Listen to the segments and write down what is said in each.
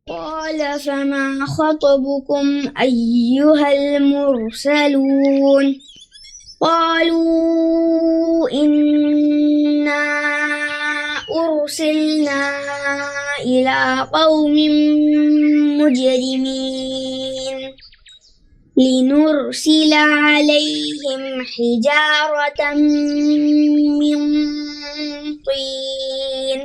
قال فما خطبكم أيها المرسلون قالوا إنا أرسلنا إلى قوم مجرمين لنرسل عليهم حجارة من طين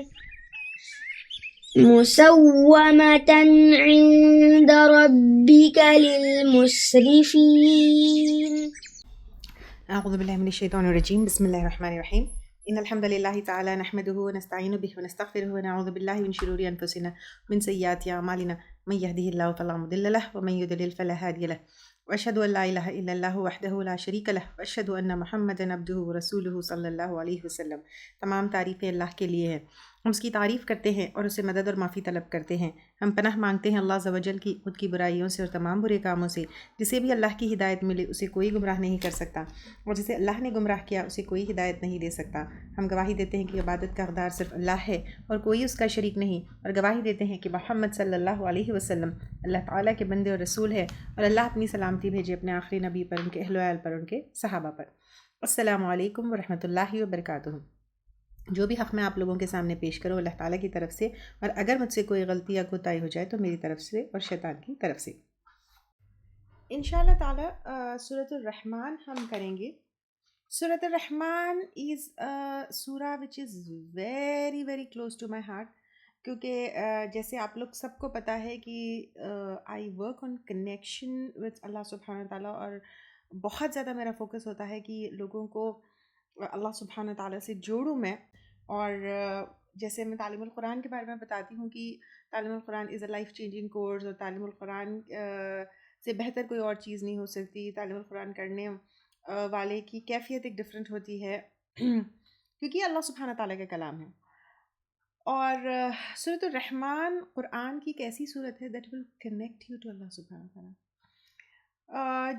مسومة عند ربك للمسرفين. أعوذ بالله من الشيطان الرجيم. بسم الله الرحمن الرحيم. إن الحمد لله تعالى نحمده ونستعين به ونستغفره ونعوذ بالله من شرور أنفسنا ومن سيئات أعمالنا من يهده الله فلا مضل له ومن يضلل فلا هادي له وأشهد أن لا إله إلا الله وحده لا شريك له وأشهد أن محمدا عبده ورسوله صلی اللہ علیہ وسلم. تمام تعریفیں اللہ کے لیے ہیں. ہم اس کی تعریف کرتے ہیں اور اسے مدد اور معافی طلب کرتے ہیں. ہم پناہ مانگتے ہیں اللہ عز و جل کی خود کی برائیوں سے اور تمام برے کاموں سے. جسے بھی اللہ کی ہدایت ملے اسے کوئی گمراہ نہیں کر سکتا اور جسے اللہ نے گمراہ کیا اسے کوئی ہدایت نہیں دے سکتا. ہم گواہی دیتے ہیں کہ عبادت کا حقدار صرف اللہ ہے اور کوئی اس کا شریک نہیں، اور گواہی دیتے ہیں کہ محمد صلی اللہ علیہ وسلم اللہ تعالیٰ کے بندے اور رسول ہے، اور اللہ اپنی سلامتی بھیجے اپنے آخری نبی پر، ان کے اہل و عیال پر، ان کے صحابہ پر. السلام علیکم ورحمۃ اللہ وبرکاتہ. جو بھی حق میں آپ لوگوں کے سامنے پیش کروں اللہ تعالیٰ کی طرف سے، اور اگر مجھ سے کوئی غلطی یا کوتاہی ہو جائے تو میری طرف سے اور شیطان کی طرف سے. انشاءاللہ تعالیٰ سورۃ الرحمن ہم کریں گے. سورۃ الرحمن از سورہ وچ is very very close to my heart, کیونکہ جیسے آپ لوگ سب کو پتہ ہے کہ I work on connection with اللہ سبحانہ تعالیٰ، اور بہت زیادہ میرا فوکس ہوتا ہے کہ لوگوں کو اللہ سبحانہ تعالیٰ سے جوڑوں میں. اور جیسے میں تعلیم القرآن کے بارے میں بتاتی ہوں کہ تعلیم القرآن از اے لائف چینجنگ کورس، اور تعلیم القرآن سے بہتر کوئی اور چیز نہیں ہو سکتی. تعلیم القرآن کرنے والے کی کیفیت ایک ڈفرینٹ ہوتی ہے کیونکہ اللہ سبحانہ تعالیٰ کا کلام ہے. اور سورۃ الرحمن قرآن کی ایک ایسی صورت ہے that will connect you to اللہ سبحانہ تعالیٰ،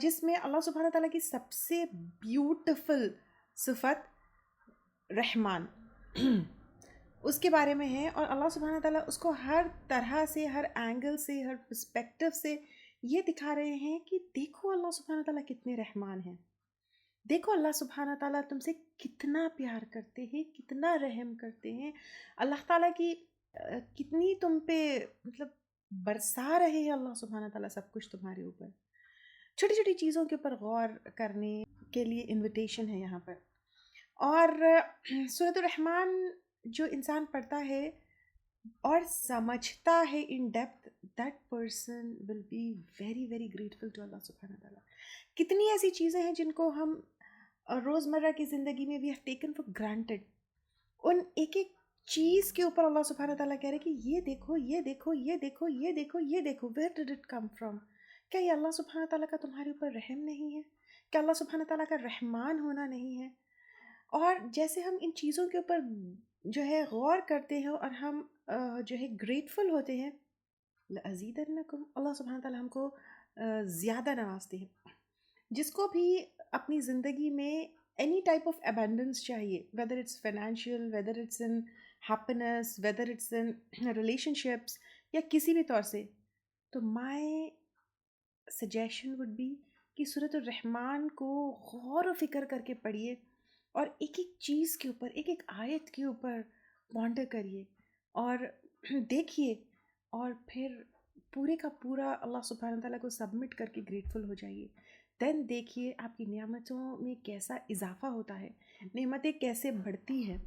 جس میں اللہ سبحانہ تعالیٰ کی سب سے بیوٹیفل صفت رحمان اس کے بارے میں ہے. اور اللہ سبحانہ تعالیٰ اس کو ہر طرح سے، ہر اینگل سے، ہر پرسپیکٹو سے یہ دکھا رہے ہیں کہ دیکھو اللہ سبحانہ تعالیٰ کتنے رحمان ہیں، دیکھو اللہ سبحانہ تعالیٰ تم سے کتنا پیار کرتے ہیں، کتنا رحم کرتے ہیں، اللہ تعالیٰ کی کتنی تم پہ مطلب برسا رہے ہیں اللہ سبحانہ تعالیٰ سب کچھ تمہارے اوپر. چھوٹی چھوٹی چیزوں کے اوپر غور کرنے کے لیے انویٹیشن ہے یہاں پر. اور سورۃ الرحمن جو انسان پڑھتا ہے اور سمجھتا ہے in depth, that person will be very very grateful to اللہ سبحانہ تعالیٰ. کتنی ایسی چیزیں ہیں جن کو ہم روزمرہ کی زندگی میں we have taken for granted. ان ایک ایک چیز کے اوپر اللہ سبحانہ تعالیٰ کہہ رہے کہ یہ دیکھو، یہ دیکھو، یہ دیکھو، یہ دیکھو، یہ دیکھو. Where did it come from? کیا یہ اللہ سبحانہ تعالیٰ کا تمہارے اوپر رحم نہیں ہے؟ کیا اللہ سبحانہ تعالیٰ کا رحمان ہونا نہیں ہے؟ اور جیسے ہم ان چیزوں کے اوپر جو ہے غور کرتے ہیں اور ہم جو ہے گریٹفل ہوتے ہیں، لَأَزِيدَنَّكُمْ، اللہ سبحانہ تعالیٰ ہم کو زیادہ نوازتے ہیں. جس کو بھی اپنی زندگی میں اینی ٹائپ آف ابنڈنس چاہیے، whether it's financial, whether it's in happiness, whether it's in relationships, یا کسی بھی طور سے، تو مائی سجیشن وڈ بی کہ سورۃ الرحمن کو غور و فکر کر کے پڑھیے، اور ایک ایک چیز کے اوپر، ایک ایک آیت کے اوپر پونڈر کریے اور دیکھیے، اور پھر پورے کا پورا اللہ سبحانہ تعالیٰ کو سبمٹ کر کے گریٹفل ہو جائیے. دین دیکھیے آپ کی نعمتوں میں کیسا اضافہ ہوتا ہے، نعمتیں کیسے بڑھتی ہیں،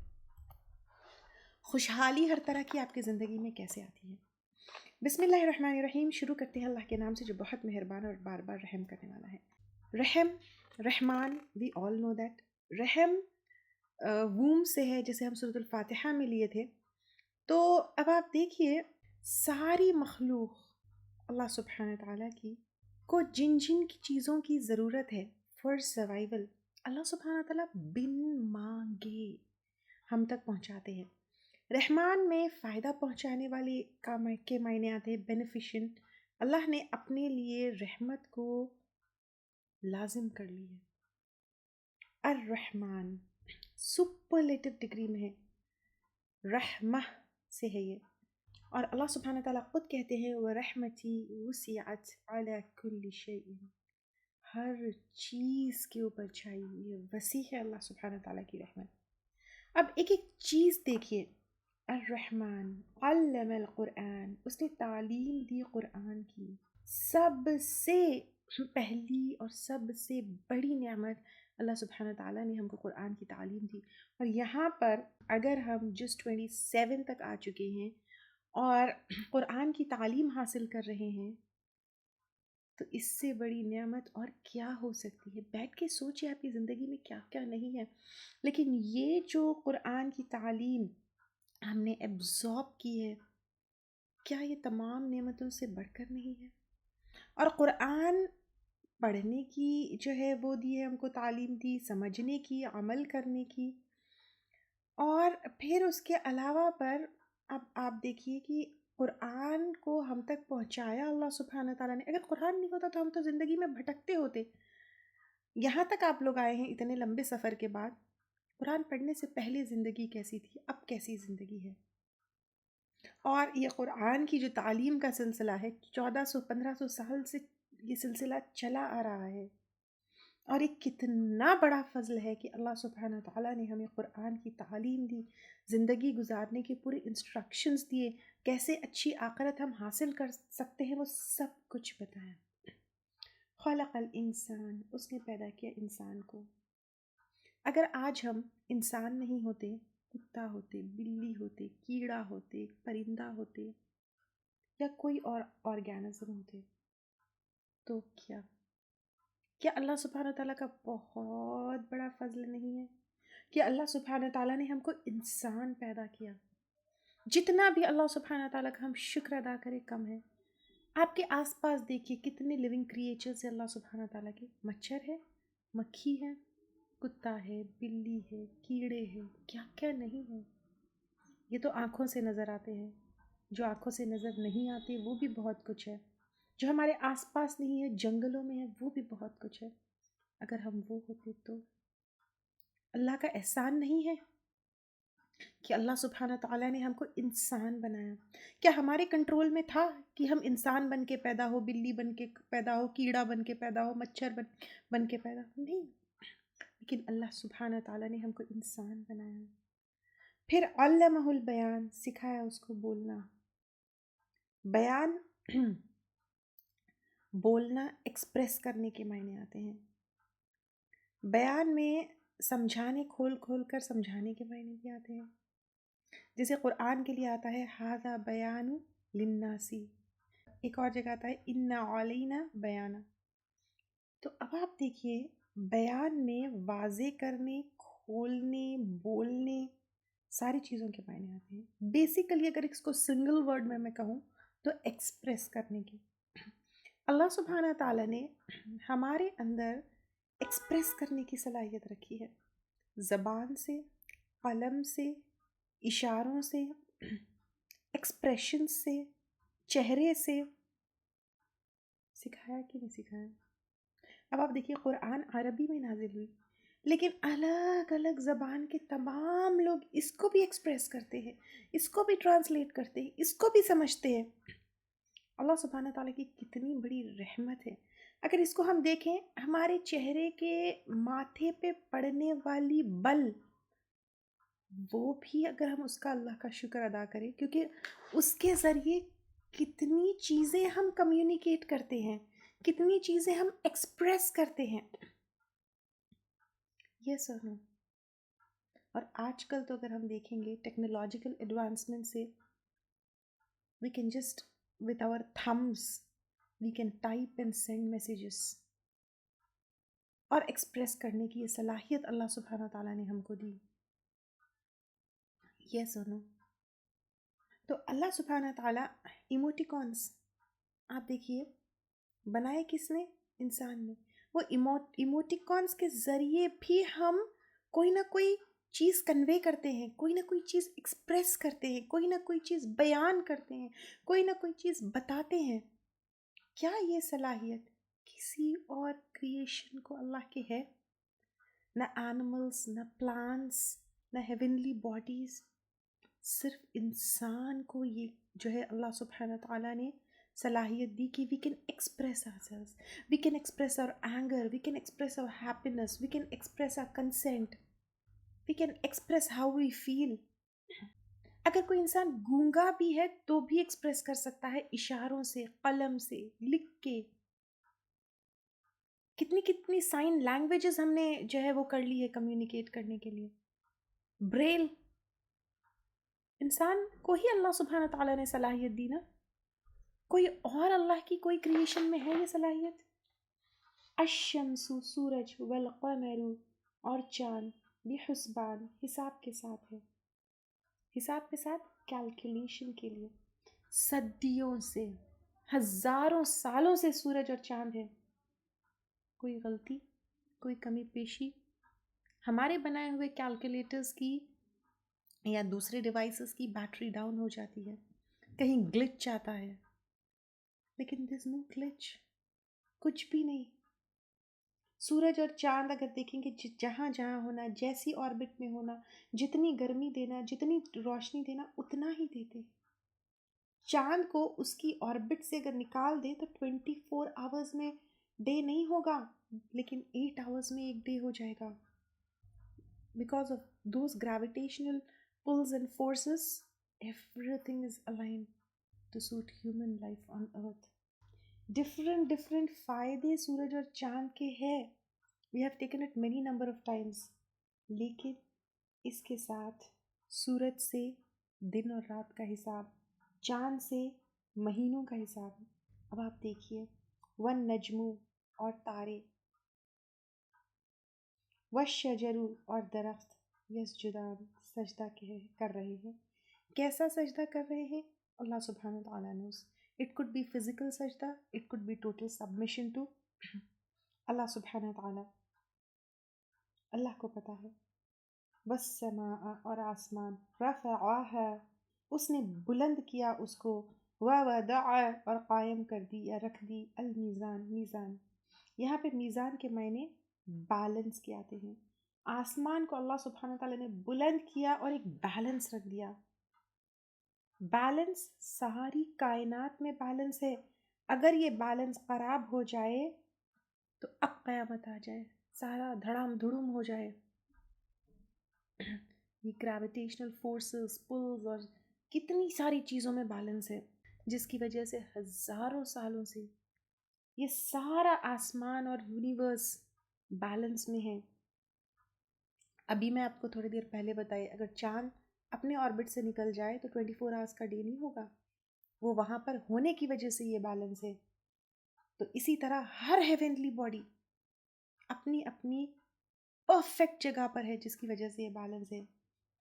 خوشحالی ہر طرح کی آپ کی زندگی میں کیسے آتی ہے. بسم اللہ الرحمن الرحیم. شروع کرتے ہیں اللہ کے نام سے جو بہت مہربان اور بار بار رحم کرنے والا ہے. رحم، رحمان، وی آل نو دیٹ. رحم ووم سے ہے، جسے ہم سورۃ الفاتحہ میں لیے تھے. تو اب آپ دیکھیے ساری مخلوق اللہ سبحانہ تعالیٰ کی کو جن جن کی چیزوں کی ضرورت ہے فار سروائیول، اللہ سبحانہ تعالیٰ بن مانگے ہم تک پہنچاتے ہیں. رحمان میں فائدہ پہنچانے والے کے معنی آتے ہیں بینیفیشنٹ. اللہ نے اپنے لیے رحمت کو لازم کر لی ہے. الرحمن سپرلیٹو ڈگری میں ہے، رحمہ سے ہے یہ. اور اللہ سبحانہ تعالیٰ خود کہتے ہیں وَرَحْمَتِي وُسِعَتْ عَلَى كُلِّ شَيْءٍ، ہر چیز کے اوپر چھائی ہوئی ہے، وسیع ہے اللہ سبحانہ تعالیٰ کی رحمت۔ اب ایک ایک چیز دیکھیے، الرحمن علم القرآن، اس نے تعلیم دی قرآن کی، سب سے پہلی اور سب سے بڑی نعمت اللہ سبحانہ تعالیٰ نے ہم کو قرآن کی تعلیم دی۔ اور یہاں پر اگر ہم جس 27 تک آ چکے ہیں اور قرآن کی تعلیم حاصل کر رہے ہیں تو اس سے بڑی نعمت اور کیا ہو سکتی ہے؟ بیٹھ کے سوچیں آپ کی زندگی میں کیا کیا نہیں ہے، لیکن یہ جو قرآن کی تعلیم ہم نے ایبزارب کی ہے، کیا یہ تمام نعمتوں سے بڑھ کر نہیں ہے؟ اور قرآن پڑھنے کی جو ہے وہ دی ہے ہم کو تعلیم دی، سمجھنے کی، عمل کرنے کی، اور پھر اس کے علاوہ پر اب آپ دیکھیے کہ قرآن کو ہم تک پہنچایا اللہ سبحانہ تعالیٰ نے۔ اگر قرآن نہیں ہوتا تو ہم تو زندگی میں بھٹکتے ہوتے۔ یہاں تک آپ لوگ آئے ہیں اتنے لمبے سفر کے بعد، قرآن پڑھنے سے پہلے زندگی کیسی تھی، اب کیسی زندگی ہے؟ اور یہ قرآن کی جو تعلیم کا سلسلہ ہے 1400-1500 سال سے یہ سلسلہ چلا آ رہا ہے، اور یہ کتنا بڑا فضل ہے کہ اللہ سبحانہ تعالیٰ نے ہمیں قرآن کی تعلیم دی، زندگی گزارنے کے پورے انسٹرکشنز دیے، کیسے اچھی آخرت ہم حاصل کر سکتے ہیں وہ سب کچھ بتایا۔ خلق الانسان، اس نے پیدا کیا انسان کو۔ اگر آج ہم انسان نہیں ہوتے، کتا ہوتے، بلی ہوتے، کیڑا ہوتے، پرندہ ہوتے یا کوئی اور آرگینزم ہوتے تو کیا اللہ سبحانہ تعالیٰ کا بہت بڑا فضل نہیں ہے کہ اللہ سبحانہ تعالیٰ نے ہم کو انسان پیدا کیا؟ جتنا بھی اللہ سبحانہ تعالیٰ کا ہم شکر ادا کریں کم ہے۔ آپ کے آس پاس دیکھیے کتنے لیونگ کریچرز ہیں اللہ سبحانہ تعالیٰ کے، مچھر ہے، مکھی ہے، کتا ہے، بلی ہے، کیڑے ہیں، کیا کیا نہیں ہے۔ یہ تو آنکھوں سے نظر آتے ہیں، جو آنکھوں سے نظر نہیں آتے وہ بھی بہت کچھ ہے، جو ہمارے آس پاس نہیں ہے، جنگلوں میں ہے، وہ بھی بہت کچھ ہے۔ اگر ہم وہ ہوتے تو اللہ کا احسان نہیں ہے کہ اللہ سبحانہ تعالیٰ نے ہم کو انسان بنایا؟ کیا ہمارے کنٹرول میں تھا کہ ہم انسان بن کے پیدا ہو، بلی بن کے پیدا ہو، کیڑا بن کے پیدا ہو، مچھر بن کے پیدا ہو؟ نہیں، لیکن اللہ سبحانہ تعالیٰ نے ہم کو انسان بنایا۔ پھر علمہ البیان، سکھایا اس کو بولنا۔ بیان بولنا، ایکسپریس کرنے کے معنی آتے ہیں۔ بیان میں سمجھانے، کھول کھول کر سمجھانے کے معنی بھی آتے ہیں، جیسے قرآن کے لیے آتا ہے ھذا بیان للناس، ایک اور جگہ آتا ہے ان علینا بیانا۔ تو اب آپ دیکھیے بیان میں واضح کرنے، کھولنے، بولنے، ساری چیزوں کے معنی آتے ہیں۔ بیسیکلی اگر اس کو سنگل ورڈ میں کہوں تو ایکسپریس کرنے کے۔ اللہ سبحانہ تعالیٰ نے ہمارے اندر ایکسپریس کرنے کی صلاحیت رکھی ہے، زبان سے، قلم سے، اشاروں سے، ایکسپریشن سے، چہرے سے۔ سکھایا کہ نہیں سکھایا؟ اب آپ دیکھیے قرآن عربی میں نازل ہوئی، لیکن الگ الگ زبان کے تمام لوگ اس کو بھی ایکسپریس کرتے ہیں، اس کو بھی ٹرانسلیٹ کرتے ہیں، اس کو بھی سمجھتے ہیں۔ اللہ سبحانہ تعالیٰ کی کتنی بڑی رحمت ہے۔ اگر اس کو ہم دیکھیں، ہمارے چہرے کے ماتھے پہ پڑنے والی بل، وہ بھی اگر ہم اس کا اللہ کا شکر ادا کریں، کیونکہ اس کے ذریعے کتنی چیزیں ہم کمیونیکیٹ کرتے ہیں، کتنی چیزیں ہم ایکسپریس کرتے ہیں۔ یس اور نو؟ اور آج کل تو اگر ہم دیکھیں گے ٹیکنالوجیکل ایڈوانسمنٹ سے we can just with our thumbs we can type and send messages، اور ایکسپریس کرنے کی یہ صلاحیت اللہ سبحانہ تعالیٰ نے ہم کو دی۔ یس اور نو؟ تو اللہ سبحانہ تعالیٰ ایموٹیکونس آپ دیکھیے بنائے کس نے؟ انسان نے۔ وہ ایموٹیکونس کے ذریعے بھی ہم کوئی نہ کوئی چیز کنوے کرتے ہیں، کوئی نہ کوئی چیز ایکسپریس کرتے ہیں، کوئی نہ کوئی چیز بیان کرتے ہیں، کوئی نہ کوئی چیز بتاتے ہیں۔ کیا یہ صلاحیت کسی اور کریشن کو اللہ کے ہے؟ نہ اینیملز، نہ پلانٹس، نہ ہیونلی باڈیز، صرف انسان کو یہ جو ہے اللہ سبحانہ تعالیٰ نے صلاحیت دی کہ we can express ourselves, we can express our anger, we can express our happiness, we can express our consent, we can express how we feel. اگر کوئی انسان گونگا بھی ہے تو بھی ایکسپریس کر سکتا ہے اشاروں سے, قلم سے, لکھ کے. کتنی کتنی سائن لینگویجز ہم نے جو ہے وہ کر لی ہے کمیونیکیٹ کرنے کے لیے. بریل انسان کو ہی اللہ سبحانہ تعالیٰ نے صلاحیت دی نا, کوئی اور اللہ کی کوئی کریشن میں ہے یہ صلاحیت؟ الشمس سورج والقمر اور چاند بحسبان حساب کے ساتھ ہے, حساب کے ساتھ کیلکولیشن کے لیے. صدیوں سے ہزاروں سالوں سے سورج اور چاند ہے. کوئی غلطی, کوئی کمی پیشی ہمارے بنائے ہوئے کیلکولیٹرز کی یا دوسرے ڈیوائسز کی بیٹری ڈاؤن ہو جاتی ہے, کہیں گلچ آتا ہے, لیکن دیر از نو گلچ, کچھ بھی نہیں. سورج اور چاند اگر دیکھیں گے جہاں جہاں ہونا, جیسی آربٹ میں ہونا, جتنی گرمی دینا, جتنی روشنی دینا اتنا ہی دیتے. چاند کو اس کی آربٹ سے اگر نکال دے تو 24 آورز میں ڈے نہیں ہوگا, لیکن 8 آورز میں ایک ڈے ہو جائے گا. Because of those gravitational pulls and forces, everything is aligned to suit human life on earth. different فائدے سورج اور چاند کے ہیں. we have taken it many number of times, لیکن اس کے ساتھ سورج سے دن اور رات کا حساب, چاند سے مہینوں کا حساب. اب آپ دیکھیے والنجم اور تارے, والشجر اور درخت یسجدان سجدہ کر رہے ہیں. کیسا سجدہ کر رہے ہیں اللہ سبحانہ تعالیٰ knows. It could be physical سجدہ, it could be total submission to اللہ سبحانہ تعالیٰ. اللہ کو پتہ ہے. والسماء اور آسمان, رفعها اس نے بلند کیا اس کو, ووضع اور قائم کر دی یا رکھ دی, المیزان میزان. یہاں پہ میزان کے معنی بیلنس کے آتے ہیں. آسمان کو اللہ سبحانہ تعالیٰ نے بلند کیا اور ایک بیلنس رکھ دیا. بیلنس ساری کائنات میں بیلنس ہے. اگر یہ بیلنس خراب ہو جائے تو اب قیامت آ جائے, سارا دھڑام دھڑوم ہو جائے. یہ گریویٹیشنل فورسز, پلز اور کتنی ساری چیزوں میں بیلنس ہے, جس کی وجہ سے ہزاروں سالوں سے یہ سارا آسمان اور یونیورس بیلنس میں ہے. ابھی میں آپ کو تھوڑی دیر پہلے بتائی, اگر چاند اپنے آربٹ سے نکل جائے تو 24 آورس کا ڈے نہیں ہوگا, وہ وہاں پر ہونے کی وجہ سے یہ بیلنس ہے. تو اسی طرح ہر ہیونلی باڈی اپنی اپنی پرفیکٹ جگہ پر ہے, جس کی وجہ سے یہ بیلنس ہے.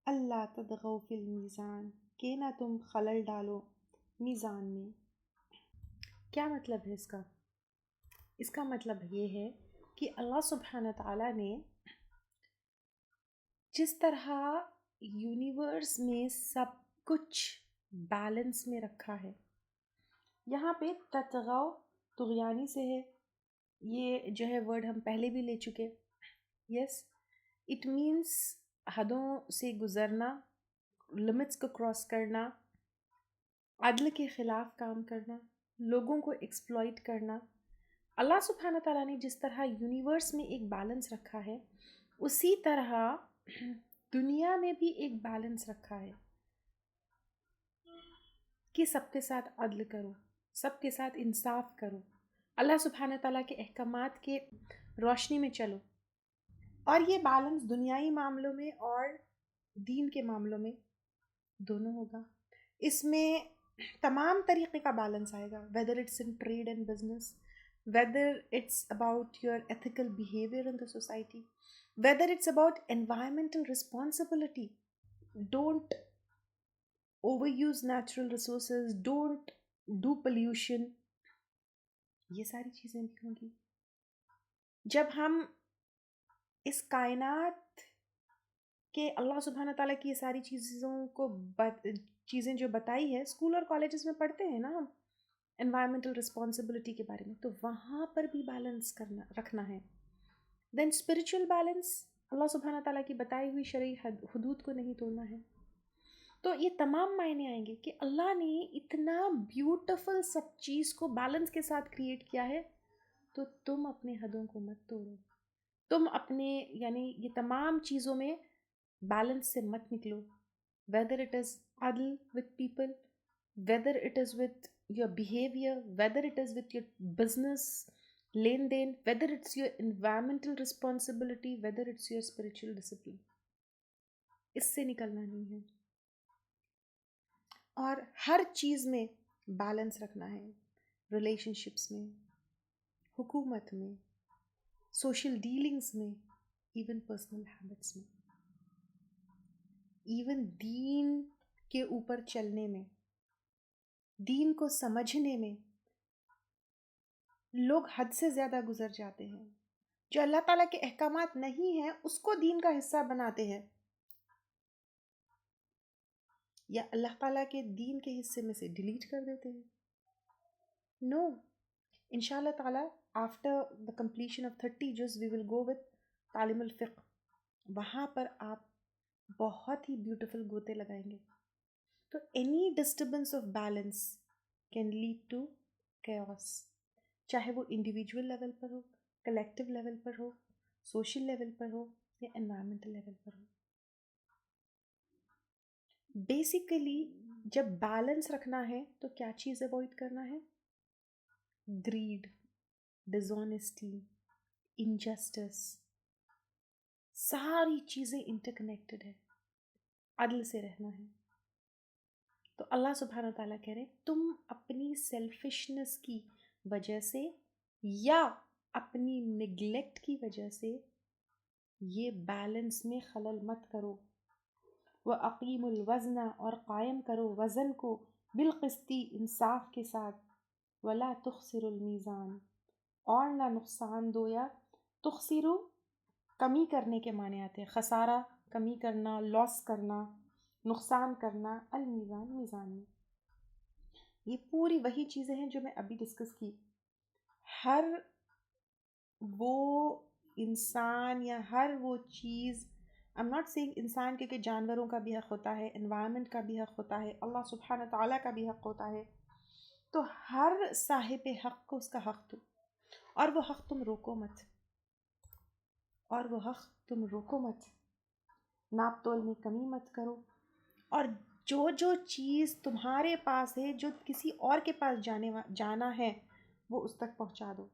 اللہ تطغوا فی المیزان, کہ نہ تم خلل ڈالو میزان میں. کیا مطلب ہے اس کا؟ اس کا مطلب یہ ہے کہ اللہ سبحانہ تعالیٰ نے جس طرح یونیورس میں سب کچھ بیلنس میں رکھا ہے, یہاں پہ تطغوا طغیانی سے ہے. یہ جو ہے ورڈ ہم پہلے بھی لے چکے. یس, اٹ مینس حدوں سے گزرنا, لمٹس کو کراس کرنا, عدل کے خلاف کام کرنا, لوگوں کو ایکسپلائٹ کرنا. اللہ سبحانہ تعالیٰ نے جس طرح یونیورس میں ایک بیلنس رکھا ہے, اسی طرح دنیا میں بھی ایک بیلنس رکھا ہے کہ سب کے ساتھ عدل کرو, سب کے ساتھ انصاف کرو, اللہ سبحانہ تعالیٰ کے احکامات کے روشنی میں چلو. اور یہ بیلنس دنیائی معاملوں میں اور دین کے معاملوں میں دونوں ہوگا. اس میں تمام طریقے کا بیلنس آئے گا, whether it's in trade and business, whether it's about your ethical behavior in the society, whether it's about environmental responsibility. Don't overuse natural resources, don't do pollution. یہ ساری چیزیں بھی ہوں گی. جب ہم اس کائنات کے اللہ سبحانہ تعالیٰ کی یہ ساری چیزوں کو چیزیں جو بتائی ہے, اسکول اور کالجز میں پڑھتے ہیں نا ہم انوائرمنٹل رسپانسبلٹی کے بارے میں, تو وہاں پر بھی بیلنس رکھنا ہے. دین اسپرچل بیلنس, اللہ سبحانہ تعالیٰ کی بتائی ہوئی شرعی حدود کو نہیں توڑنا ہے. تو یہ تمام معنی آئیں گے کہ اللہ نے اتنا بیوٹیفل سب چیز کو بیلنس کے ساتھ کریٹ کیا ہے، تو تم اپنے حدوں کو مت توڑو، تم اپنے یعنی یہ تمام چیزوں میں بیلنس سے مت نکلو، whether it is عدل with people, whether it is with your behavior, whether it is with your business lane then, whether it's your environmental responsibility, whether it's your spiritual discipline، اس سے نکلنا نہیں ہے، اور ہر چیز میں بیلنس رکھنا ہے، ریلیشن شپس میں، حکومت میں، سوشل ڈیلنگس میں، ایون پرسنل ہیبٹس میں، ایون دین کے اوپر چلنے میں، دین کو سمجھنے میں لوگ حد سے زیادہ گزر جاتے ہیں، جو اللہ تعالیٰ کے احکامات نہیں ہیں اس کو دین کا حصہ بناتے ہیں، یا اللہ تعالیٰ کے دین کے حصے میں سے ڈیلیٹ کر دیتے ہیں. نو، انشاءاللہ تعالیٰ آفٹر دا کمپلیشن آف 30 جز وی ول گو وتھ تعلیم الفقہ، وہاں پر آپ بہت ہی بیوٹیفل گوتے لگائیں گے. تو any disturbance of balance can lead to chaos، چاہے وہ انڈیویجول لیول پر ہو، کلیکٹیو لیول پر ہو، سوشل لیول پر ہو، یا انوائرمنٹل لیول پر ہو. بیسیکلی جب بیلنس رکھنا ہے تو کیا چیز اوائڈ کرنا ہے؟ گریڈ، ڈس آنیسٹی، انجسٹس، ساری چیزیں انٹر کنیکٹڈ ہے، عدل سے رہنا ہے. تو اللہ سبحانہ و تعالیٰ کہہ رہے ہیں تم اپنی سیلفشنس کی وجہ سے یا اپنی نگلیکٹ کی وجہ سے یہ بیلنس میں خلل مت کرو. وَأَقِيمُ الْوَزْنَ، اور قائم کرو وزن کو، بالقسطی، انصاف کے ساتھ، وَلَا تُخْسِرُ الْمِيزَانَ، اور نہ نقصان دو، یا تخسرو کمی کرنے کے معنی آتے ہیں، خسارہ کمی کرنا، لاس کرنا، نقصان کرنا، المیزان میزان میں. یہ پوری وہی چیزیں ہیں جو میں ابھی ڈسکس کی. ہر وہ انسان یا ہر وہ چیز، I'm not saying انسان کے جانوروں کا بھی حق ہوتا ہے، انوائرمنٹ کا بھی حق ہوتا ہے، اللہ سبحانہ تعالیٰ کا بھی حق ہوتا ہے، تو ہر صاحب حق کو اس کا حق دو، اور وہ حق تم روکو مت، اور وہ حق تم روکو مت، ناپ تول میں کمی مت کرو، اور جو چیز تمہارے پاس ہے، جو کسی اور کے پاس جانا ہے، وہ اس تک پہنچا دو.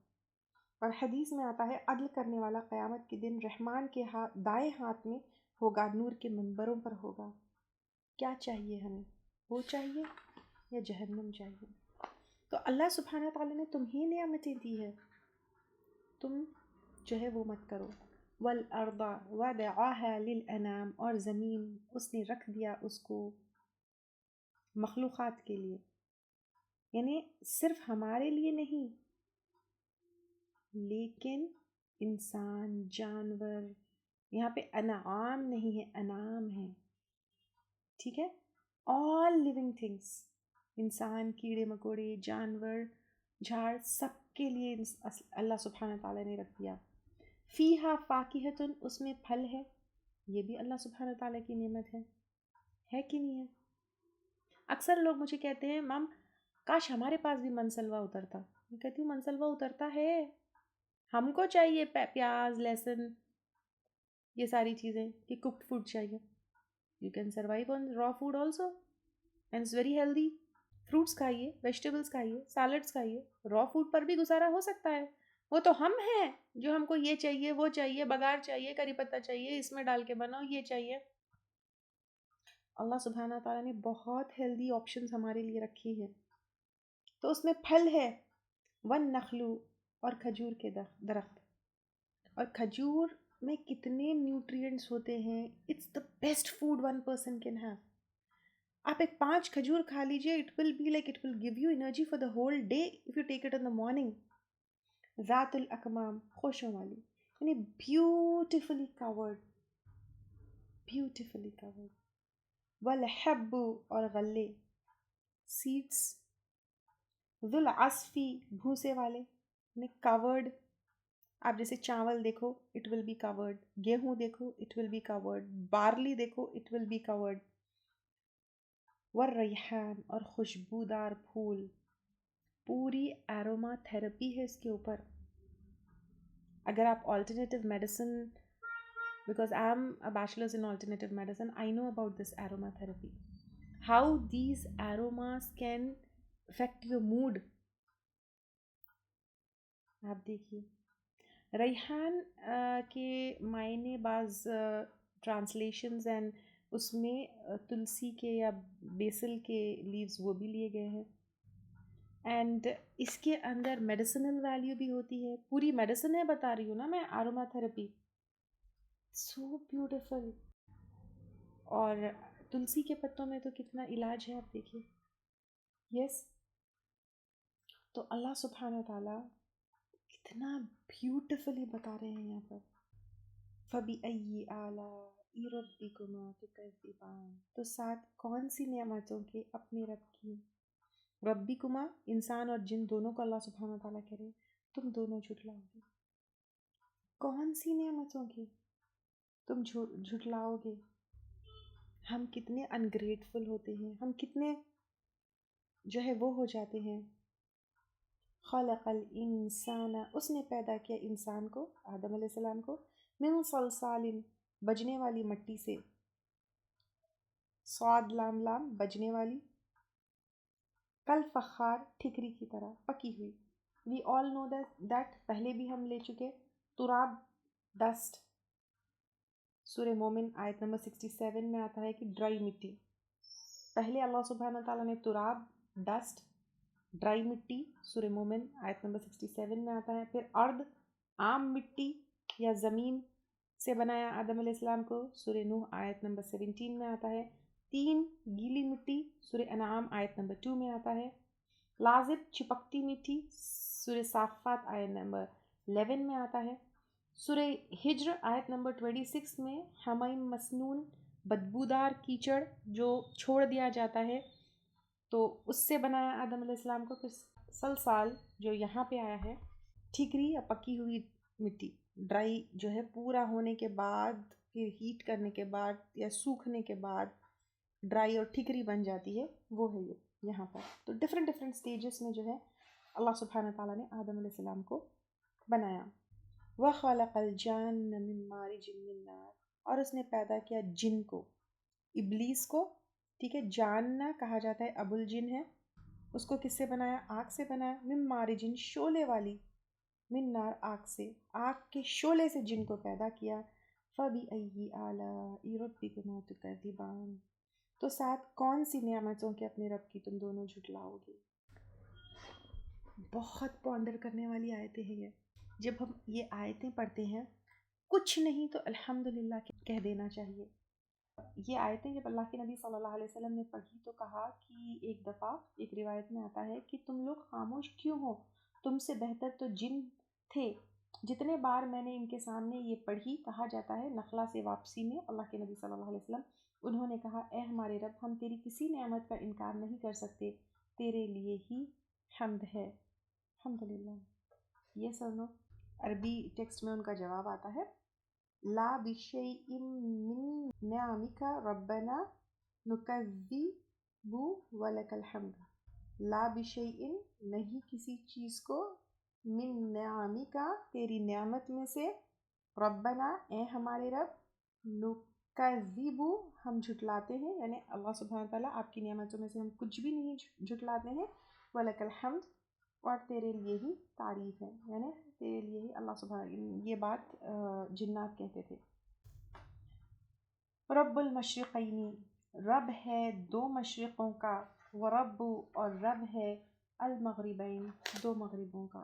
اور حدیث میں آتا ہے عدل کرنے والا قیامت کے دن رحمان کے دائیں ہاتھ میں ہوگا، نور کے منبروں پر ہوگا. کیا چاہیے ہمیں؟ وہ چاہیے یا جہنم چاہیے؟ تو اللہ سبحانہ تعالیٰ نے تمہیں نعمتیں دی ہے، تم جو ہے وہ مت کرو. والارض وضعها للانام، اور زمین اس نے رکھ دیا اس کو مخلوقات کے لیے، یعنی صرف ہمارے لیے نہیں، لیکن انسان، جانور، یہاں پہ انعام نہیں ہے، انعام ہے، ٹھیک ہے، آل لیونگ تھنگس، انسان، کیڑے مکوڑے، جانور، جھاڑ، سب کے لیے اللہ سبحانہ تعالیٰ نے رکھ دیا. فیہا فاکہۃ، اس میں پھل ہے، یہ بھی اللہ سبحانہ تعالیٰ کی نعمت ہے کہ نہیں ہے؟ اکثر لوگ مجھے کہتے ہیں مام کاش ہمارے پاس بھی منسلوا اترتا. میں کہتی ہوں منسلوا اترتا ہے، ہم کو چاہیے پیاز، لہسن، یہ ساری چیزیں، کہ کوکڈ فوڈ چاہیے. You can survive on raw food also and it's very healthy. Fruits کھائیے، ویجیٹیبلس کھائیے، سیلڈس کھائیے، را فوڈ پر بھی گزارا ہو سکتا ہے. وہ تو ہم ہیں جو ہم کو یہ چاہیے، وہ چاہیے، بگار چاہیے، کری پتہ چاہیے، اس میں ڈال کے بناؤ، یہ چاہیے. اللہ سبحانہ تعالیٰ نے بہت ہیلدی آپشنز ہمارے لیے رکھی ہیں. تو اس میں پھل ہے، والنخل، اور کھجور کے درخت. اور کھجور میں کتنے نیوٹریئنٹس ہوتے ہیں، it's the best food one person can have. آپ ایک 5 کھجور کھا لیجیے، it will be like it will give you energy for the whole day if you take it in the morning. ذات الاکمام، خوشوں والی، یعنی بیوٹیفلی کورڈ، بیوٹیفلی کورڈ. والحب، اور غلے، سیڈس. ذو العصفی، بھوسے والے، یعنی کورڈ. آپ جیسے چاول دیکھو اٹ ول بی کورڈ، گیہوں دیکھو it will be covered, barley دیکھو اٹ ول بی کورڈ. والریحان اور خوشبودار پھول. پوری ایروما تھراپی ہے اس کے اوپر. اگر آپ alternative medicine, because I am a bachelors in alternative medicine, I know about this aroma therapy, how these aromas can affect your mood. آپ دیکھیے ریحان کے معنی بعض ٹرانسلیشنز اینڈ اس میں تلسی کے یا بیسل کے لیوز وہ بھی لیے گئے ہیں. اینڈ اس کے اندر میڈیسنل ویلیو بھی ہوتی ہے. پوری میڈیسن ہے بتا رہی ہوں نا میں، آروما تھراپی سو بیوٹیفل. اور تلسی کے پتوں میں تو کتنا علاج ہے آپ دیکھیے. یس تو اللہ سبحانہ تعالیٰ کتنا بیوٹیفلی بتا رہے ہیں یہاں پر. فَبِأَيِّ آلَاءِ رَبِّكُمَا تُكَذِّبَانِ. تو ساتھ کون سی نعمتوں کے اپنے رب کی. ربکما انسان اور جن دونوں کو اللہ سبحانہ تعالیٰ کہہ رہے ہیں تم دونوں جھٹلاؤ گے. کون سی نعمتوں کی تم جھٹلاؤ گے. ہم کتنے انگریٹفل ہوتے ہیں، ہم کتنے جو ہے وہ ہو جاتے ہیں. خلق الانسان، اس نے پیدا کیا انسان کو، آدم علیہ السلام کو، من صلصال بجنے والی مٹی سے. صاد لام لام بجنے والی، کل فخار ٹھکری کی طرح پکی ہوئی. وی آل نو دیٹ پہلے بھی ہم لے چکے. تراب ڈسٹ، سورہ مومن آیت نمبر 67 میں آتا ہے کہ ڈرائی مٹی. پہلے اللہ سبحانہ تعالیٰ نے تراب ڈسٹ ڈرائی مٹی سورہ مومن آیت نمبر 67 میں آتا ہے. پھر ارد عام مٹی یا زمین سے بنایا آدم علیہ السلام کو، سورہ نوح آیت نمبر 17 میں آتا ہے. 3 گیلی مٹی سورہ انعام آیت نمبر 2 میں آتا ہے. لازب چپکتی مٹی سورہ صافات آیت نمبر 11 میں آتا ہے. سورہ ہجر آیت نمبر 26 میں حمیم مسنون بدبودار کیچڑ جو چھوڑ دیا جاتا ہے تو اس سے بنایا آدم علیہ السلام کو. پھر سلسال جو یہاں پہ آیا ہے ٹھیکری یا پکی ہوئی مٹی، ڈرائی جو ہے پورا ہونے کے بعد پھر ہیٹ کرنے کے بعد یا سوکھنے کے بعد ڈرائی اور ٹھیکری بن جاتی ہے، وہ ہے یہ یہاں پر. تو ڈفرینٹ سٹیجز میں جو ہے اللہ سبحانہ تعالیٰ نے آدم علیہ السلام کو بنایا. وَخَلَقَ الْجَانَّ مِن مَارِجٍ مِّن نَارٍ، اور اس نے پیدا کیا جن کو، ابلیس کو. ٹھیک ہے، جاننا کہا جاتا ہے ابو الجن ہے. اس کو کس سے بنایا؟ آگ سے بنایا. من مارجن شعلے والی، من نار آگ سے، آگ کے شعلے سے جن کو پیدا کیا. فَبِأَيِّ آلَاءِ رَبِّكُمَا تُكَذِّبَانِ. تو ساتھ کون سی نعمتوں کے اپنے رب کی تم دونوں جھٹلاؤ گے. بہت پونڈر کرنے والی آیتیں ہیں یہ. جب ہم یہ آیتیں پڑھتے ہیں کچھ نہیں تو الحمدللہ کہہ دینا چاہیے. یہ آیتیں جب اللہ کے نبی صلی اللہ علیہ وسلم نے پڑھی تو کہا کہ ایک دفعہ ایک روایت میں آتا ہے کہ تم لوگ خاموش کیوں ہو، تم سے بہتر تو جن تھے. جتنے بار میں نے ان کے سامنے یہ پڑھی، کہا جاتا ہے نخلا سے واپسی میں اللہ کے نبی صلی اللہ علیہ وسلم انہوں نے کہا اے ہمارے رب، ہم تیری کسی نعمت کا انکار نہیں کر سکتے، تیرے لیے ہی حمد ہے. الحمدللہ. یہ سنو عربی ٹیکسٹ میں ان کا جواب آتا ہے لا بشیء من نعمک ربنا نکذب ولک الحمد. لا بشیء نہیں کسی چیز کو، من نعمک تیری نعمت میں سے، ربنا اے ہمارے رب، نکذب ہم جھٹلاتے ہیں، یعنی اللہ سبحانہ تعالیٰ آپ کی نعمتوں میں سے ہم کچھ بھی نہیں جھٹلاتے ہیں. ولک الحمد، اور تیرے لیے ہی تعریف ہے، یعنی تیرے لیے ہی اللہ سبحانہ. یہ بات جنات کہتے تھے. رب المشرقین، رب ہے دو مشرقوں کا، ورب اور رب ہے المغربین، دو مغربوں کا.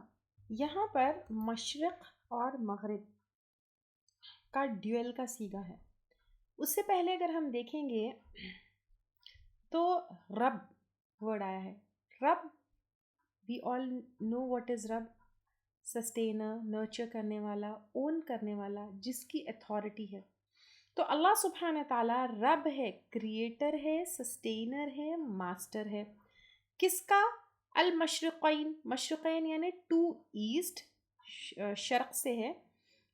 یہاں پر مشرق اور مغرب کا ڈیوئل کا صیغہ ہے. اس سے پہلے اگر ہم دیکھیں گے تو رب ورڈ آیا ہے. رب وی آل نو واٹ از رب، سسٹینر، نرچر کرنے والا، اون کرنے والا، جس کی اتھارٹی ہے. تو اللہ سبحانہ تعالیٰ رب ہے، کریٹر ہے، سسٹینر ہے، ماسٹر ہے. کس کا؟ المشرقین، مشرقین یعنی ٹو ایسٹ، شرق سے ہے.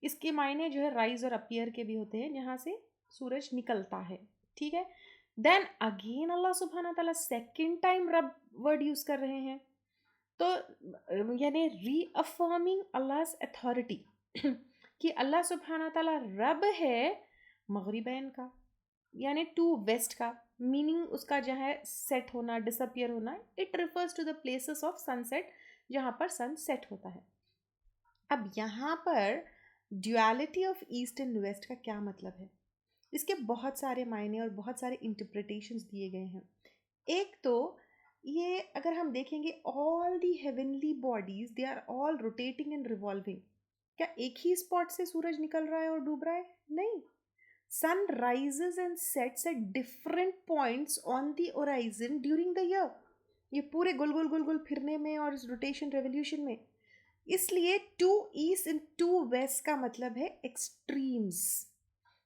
اس کے معنی جو ہے رائز اور اپیئر کے بھی ہوتے ہیں، جہاں سے سورج نکلتا ہے. ٹھیک ہے، دین اگین اللہ سبحانہ تعالیٰ سیکنڈ ٹائم رب ورڈ یوز کر رہے ہیں، تو یعنی ری افرمنگ اللہ's اتھارٹی کہ اللہ سبحانہ تعالیٰ رب ہے مغربین کا، یعنی ٹو ویسٹ کا، میننگ اس کا جو ہے سیٹ ہونا، ڈس اپیئر ہونا، it refers to the places of sunset جہاں پر سن سیٹ ہوتا ہے. اب یہاں پر duality of east and west کا کیا مطلب ہے؟ اس کے بہت سارے معنی اور بہت سارے انٹرپریٹیشنز دیے گئے ہیں. ایک تو یہ اگر ہم دیکھیں گے all the heavenly bodies they are all rotating and revolving. کیا ایک ہی اسپاٹ سے سورج نکل رہا ہے اور ڈوب رہا ہے؟ نہیں. Sun rises and sets at different points on the horizon during the year. یہ پورے گل گل گل گل پھرنے میں اور اس روٹیشن ریولیوشن میں. اس لیے two east and two west کا مطلب ہے extremes.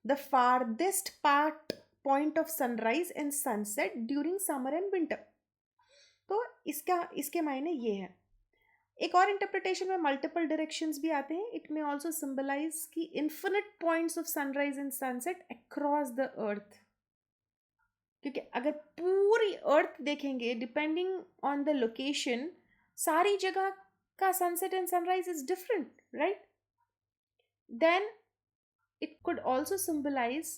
The farthest point of sunrise and sunset during summer and winter. تو اس کے معنی یہ ہے. ایک اور انٹرپریٹیشن میں ملٹیپل ڈائریکشنز بھی آتے ہیں. اٹ میں آلسو سمبلائز کی infinite points of sunrise and sunset across the earth. کیونکہ اگر پوری ارتھ دیکھیں گے ڈپینڈنگ آن دا لوکیشن ساری جگہ کا sunset and sunrise is different, right? Then it could also symbolize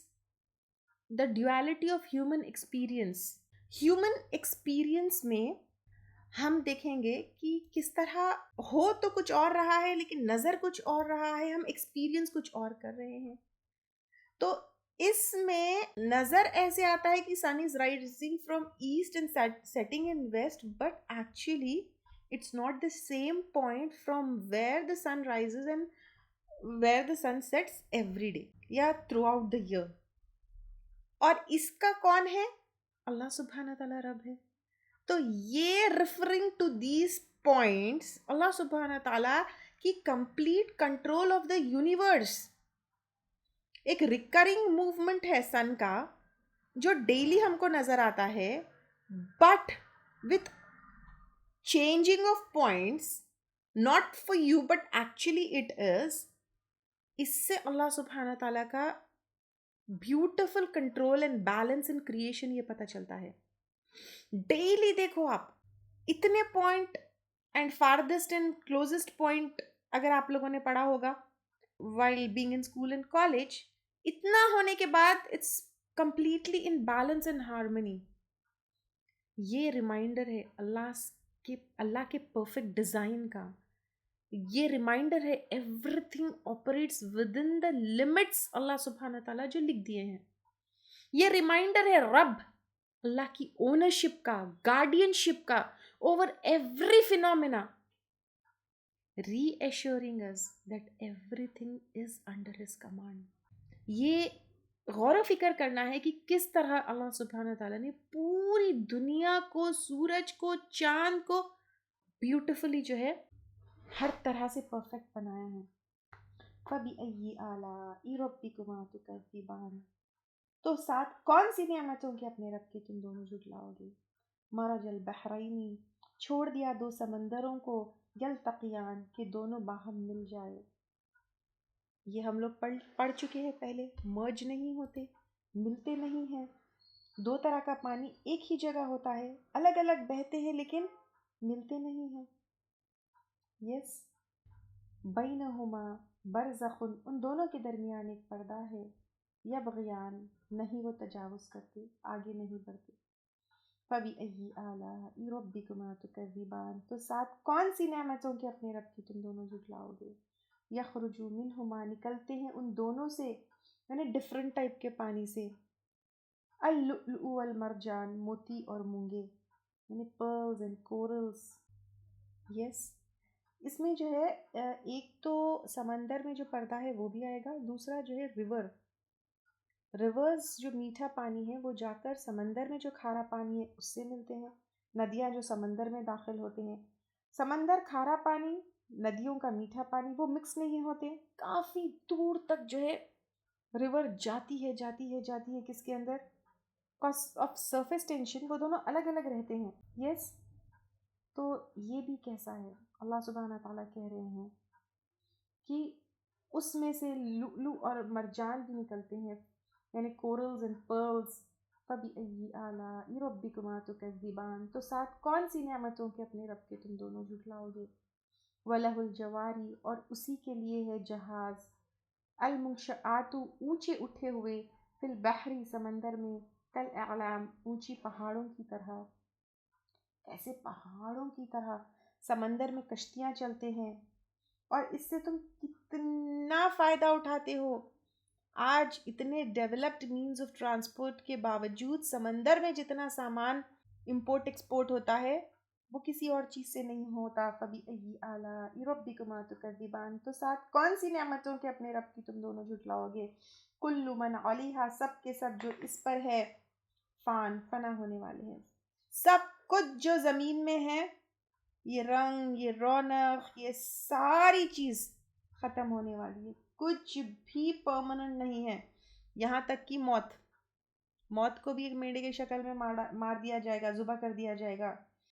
the duality of human experience. Human experience میں ہم دیکھیں گے کہ کس طرح ہو تو کچھ اور رہا ہے لیکن نظر کچھ اور رہا ہے، ہم ایکسپیرینس کچھ اور کر رہے ہیں. تو اس میں نظر ایسے آتا ہے کہ sun is rising from east and setting in west, but actually it's not the same point from where the sun rises and where the sun sets every day یا throughout the year. اور اس کا کون ہے؟ اللہ سبحانہ تعالیٰ رب ہے. تو یہ ریفرنگ ٹو دیز پوائنٹس اللہ سبحانہ تعالیٰ کی complete control of the universe. ایک ریکرنگ موومنٹ ہے سن کا جو ڈیلی ہم کو نظر آتا ہے، but with changing of points, not for you but actually it is. اس سے اللہ سبحانہ تعالیٰ کا beautiful control and balance in creation یہ پتہ چلتا ہے. ڈیلی دیکھو آپ اتنے point and farthest and closest point اگر آپ لوگوں نے پڑھا ہوگا while being in school and college, اتنا ہونے کے بعد it's completely in balance and harmony. یہ ریمائنڈر ہے اللہ کے پرفیکٹ ڈیزائن کا. یہ ریمائنڈر ہے everything operates within the limits اللہ سبحانہ تعالیٰ جو لکھ دیے ہیں. یہ ریمائنڈر ہے رب اللہ کی اونرشپ کا، گارڈین شپ کا over every phenomena, reassuring us that everything is under his command. یہ غور و فکر کرنا ہے کہ کس طرح اللہ سبحانہ تعالیٰ نے پوری دنیا کو، سورج کو، چاند کو بیوٹیفلی جو ہے ہر طرح سے پرفیکٹ بنایا ہے. فَبِأَيِّ آلَاءِ رَبِّكُمَا تُكَذِّبَانِ. تو ساتھ کون سی نعمتوں کے اپنے رب کے تم دونوں جھٹلاؤ گے؟ مرج البحرین، چھوڑ دیا دو سمندروں کو، یلتقیان، کہ دونوں باہم مل جائے. یہ ہم لوگ پڑھ چکے ہیں پہلے. مرج نہیں ہوتے، ملتے نہیں ہیں. دو طرح کا پانی ایک ہی جگہ ہوتا ہے، الگ الگ بہتے ہیں لیکن ملتے نہیں ہیں. یس، بینہما برزخ، ان دونوں کے درمیان ایک پردہ ہے. یبغیان، نہیں وہ تجاوز کرتے، آگے نہیں بڑھتے. فَبِأَيِّ آلَاءِ رَبِّكُمَا تُكَذِّبَانِ. تو ساتھ کون سی نعمتوں کے اپنے رب کی تم دونوں جھٹلاؤ گے؟ یخرج منہما، نکلتے ہیں ان دونوں سے، یعنی ڈفرنٹ ٹائپ کے پانی سے. اللؤلؤ والمرجان، موتی اور مونگے، یعنی پرلز اینڈ کورلز. یس، اس میں جو ہے ایک تو سمندر میں جو پردہ ہے وہ بھی آئے گا، دوسرا جو ہے ریورز جو میٹھا پانی ہے وہ جا کر سمندر میں جو کھارا پانی ہے اس سے ملتے ہیں. ندیاں جو سمندر میں داخل ہوتے ہیں، سمندر کھارا پانی، ندیوں کا میٹھا پانی، وہ مکس نہیں ہوتے. کافی دور تک جو ہے ریور جاتی ہے کس کے اندر؟ کاز آف سرفیس ٹینشن وہ دونوں الگ الگ رہتے ہیں. یس، تو یہ بھی کیسا ہے؟ اللہ سبحانہ تعالیٰ کہہ رہے ہیں کہ اس میں سے لؤلؤ اور مرجان بھی نکلتے ہیں، یعنی کورلز اینڈ پرلز. فَبِأَيِّ آلَاءِ رَبِّكُمَا تُكَذِّبَانِ، تو ساتھ کون سی نعمتوں کے اپنے رب کے تم دونوں جھٹلاؤ گے. وَلَهُ الْجَوَارِ، اور اسی کے لیے ہے جہاز، المنشآت اونچے اٹھے ہوئے، فی البحر سمندر میں، کالاعلام اونچی پہاڑوں کی طرح، ایسے پہاڑوں کی طرح سمندر میں کشتیاں چلتے ہیں، اور اس سے تم کتنا فائدہ اٹھاتے ہو. آج اتنے ڈیولپڈ مینز آف ٹرانسپورٹ کے باوجود سمندر میں جتنا سامان امپورٹ ایکسپورٹ ہوتا ہے وہ کسی اور چیز سے نہیں ہوتا. فَبِأَيِّ آلَاءِ رَبِّكُمَا تُكَذِّبَانِ، تو ساتھ کون سی نعمتوں کے اپنے رب کی تم دونوں جھٹلاؤ گے. کل من علیہا، سب کے سب جو اس پر ہے، فان فنا ہونے والے ہیں. سب کچھ جو زمین میں ہے، یہ رنگ، یہ رونق، یہ ساری چیز ختم ہونے والی ہے. کچھ بھی پرماننٹ نہیں ہے، یہاں تک کہ موت کو بھی ایک میڈے کی شکل میں مار دیا جائے گا، ذبح کر دیا جائے گا.